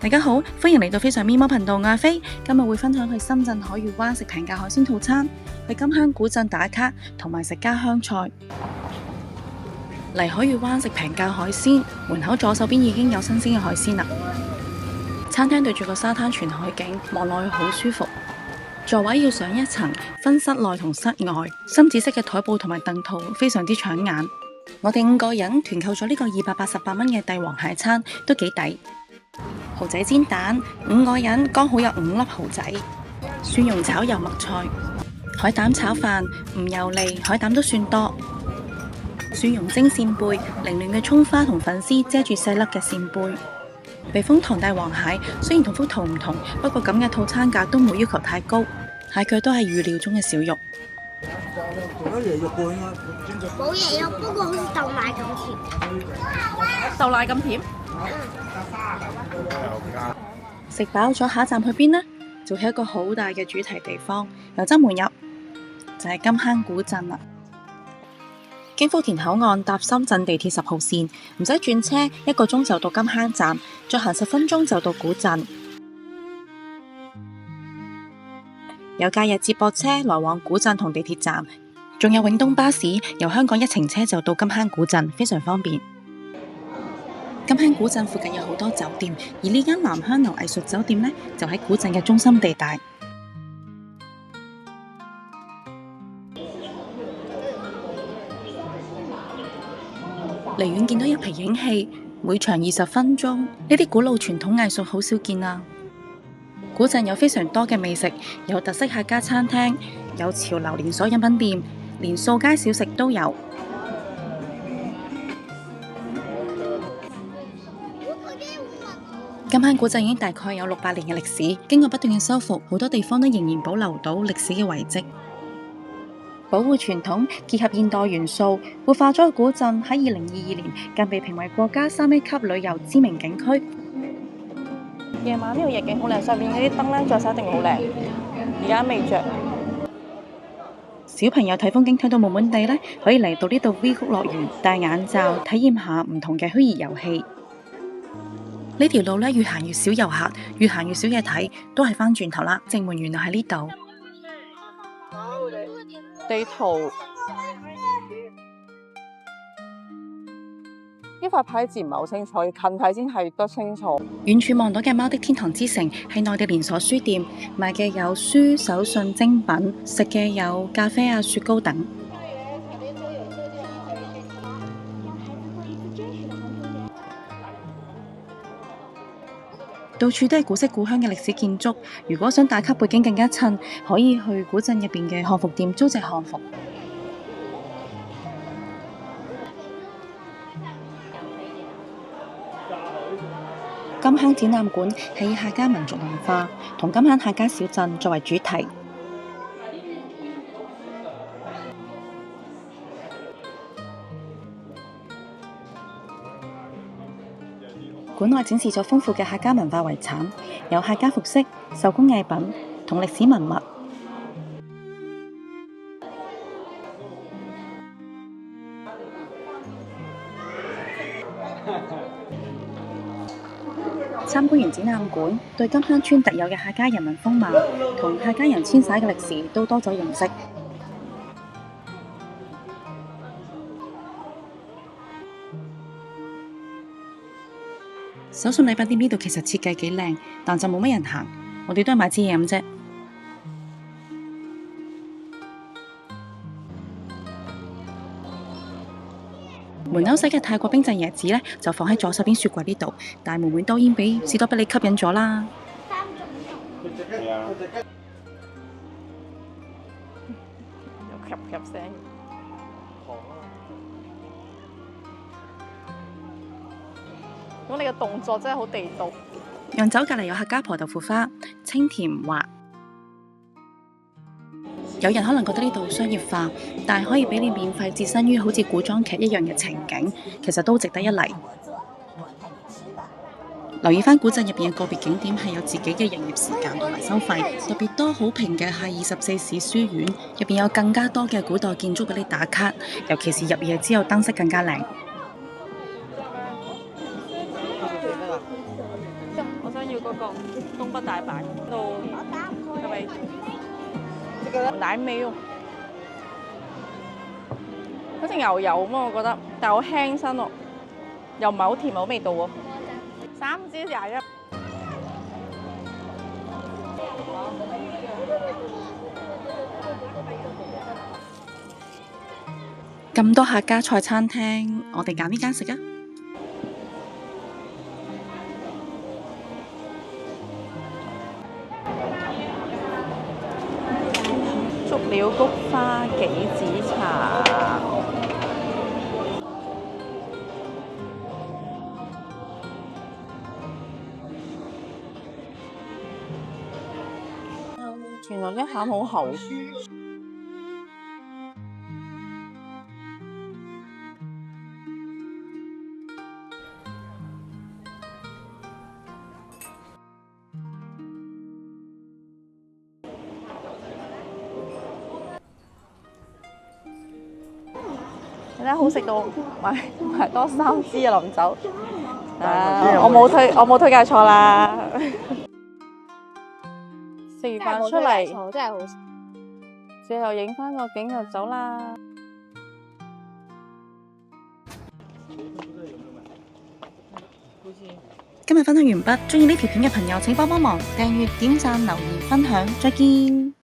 大家好，歡迎嚟到非常咪魔頻道，我係飛，今日會分享去深圳海魚灣食平價海鮮套餐，去金坑古鎮打卡，同埋食家鄉菜。嚟海魚灣食平價海鮮，門口左手邊已經有新鮮嘅海鮮啦。餐廳對住個沙灘全海景，望落去好舒服。座位要上一層，分室內同室外，深紫色嘅台布同埋凳套非常之搶眼。我哋5個人團購咗呢個288蚊嘅帝王蟹餐，都幾抵。蠔仔煎蛋，5個人剛好有5粒蠔仔。蒜蓉炒油麥菜，海膽炒飯唔油膩，海膽都算多。蒜蓉蒸扇貝，凌亂嘅蔥花同粉絲遮住細粒嘅扇貝。避風塘大黃蟹，雖然同幅圖唔同，不過咁嘅套餐價都冇要求太高，蟹腳都係預料中嘅小肉。冇椰肉，不過好似豆奶咁甜。豆奶咁甜？食飽咗，下一站去邊呢？就係一個好大嘅主題地方，由側門入就係金坑古鎮啦。經福田口岸搭深圳地鐵10號線，唔使轉車，1個鐘就到金坑站，再行10分鐘就到古鎮。有假日接駁車來往古鎮同地鐵站，仲有永東巴士由香港1程車就到金坑古鎮，非常方便。金坑古鎮附近有好多酒店，而呢間南香樓藝術酒店呢，就喺古鎮嘅中心地帶。離遠見到一皮影戲，每場20分鐘，呢啲古老傳統藝術好少見啊！古鎮有非常多嘅美食，有特色客家餐廳，有潮流連鎖飲品店，連掃街小食都有。金坑古鎮已經大概有600年嘅歷史，經過不斷嘅修復，好多地方都仍然保留到歷史嘅遺跡。保護傳統，結合現代元素，活化咗古鎮喺2022年更被評為國家3A 級旅遊知名景區。夜晚呢度夜景好靚，上面嗰啲燈咧着晒一定好靚，而家未着。小朋友睇風景睇到悶悶地咧，可以嚟到呢度 V 谷樂園戴眼罩，體驗下唔同嘅虛擬遊戲。呢條路咧越行越少遊客，越行越少嘢睇，都係翻轉頭啦。正門原來喺呢度。地圖呢塊牌字唔係好清楚，近睇先係得清楚。遠處望到嘅貓的天堂之城係內地連鎖書店，賣嘅有書、手信、精品，食嘅有咖啡啊、雪糕等。到處都係古色古香嘅歷史建築，如果想打卡背景更加襯，可以去古鎮入邊嘅漢服店租借漢服。金坑展覽館係以客家民族文化同金坑客家小鎮作為主題。館內展示咗豐富嘅客家文化遺產，有客家服飾、手工藝品同歷史文物。參觀完展覽館，對金坑村特有嘅客家人民風貌同客家人遷徙嘅歷史都多咗認識。手信禮品店呢度其實設計幾靚，但就冇乜人行，我哋都係買支嘢飲啫。門口洗嘅泰國冰鎮椰子呢，就放喺左手邊雪櫃呢度，但係妹妹當然俾士多啤梨吸引咗啦。有吸聲。咁你嘅動作真係好地道。洋酒隔離有客家婆豆腐花，清甜滑。有人可能覺得呢度商業化，但係可以俾你免費置身於好似古裝劇一樣嘅情景，其實都值得一嚟。留意返古鎮入邊嘅個別景點係有自己嘅營業時間同埋收費，特別多好評嘅係24市書院，入邊有更加多嘅古代建築俾你打卡，尤其是入夜之後燈飾更加靚。我想要嗰個東北大阪度係咪奶味喎？好似牛油咁啊，我覺得，但係好輕身喎，又唔係好甜，冇味道喎。3支21。咁多客家菜餐廳，我哋揀呢間食啊！足料菊花杞子茶，原來呢餡好厚。你睇好食到買多3支啊！臨走，我冇推介錯啦。食完飯出嚟，真係好食。最後影返個景就走啦。今日分享完畢，鍾意呢條片嘅朋友請幫忙訂閱、點讚、留言、分享，再見。